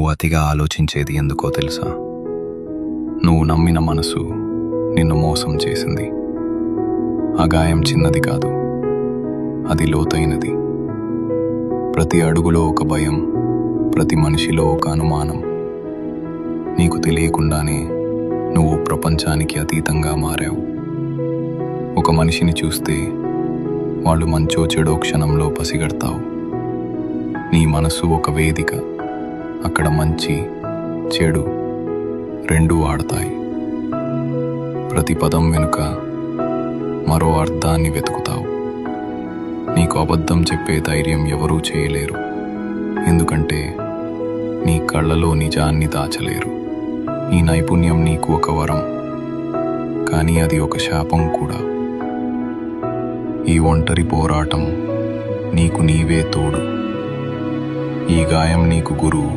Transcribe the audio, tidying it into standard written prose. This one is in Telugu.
నువ్వు అతిగా ఆలోచించేది ఎందుకో తెలుసా? నువ్వు నమ్మిన మనసు నిన్ను మోసం చేసింది. ఆ గాయం చిన్నది కాదు, అది లోతైనది. ప్రతి అడుగులో ఒక భయం, ప్రతి మనిషిలో ఒక అనుమానం. నీకు తెలియకుండానే నువ్వు ప్రపంచానికి అతీతంగా మారావు. ఒక మనిషిని చూస్తే వాళ్ళు మంచో చెడో క్షణంలో పసిగడతావు. నీ మనసు ఒక వేదిక, అక్కడ మంచి చెడు రెండూ ఆడతాయి. ప్రతి పదం వెనుక మరో అర్థాన్ని వెతుకుతావు. నీకు అబద్ధం చెప్పే ధైర్యం ఎవరూ చేయలేరు, ఎందుకంటే నీ కళ్ళలో నిజాన్ని దాచలేరు. ఈ నైపుణ్యం నీకు ఒక వరం, కానీ అది ఒక శాపం కూడా. ఈ ఒంటరి పోరాటం నీకు నీవే తోడు. ఈ గాయం నీకు గురువు,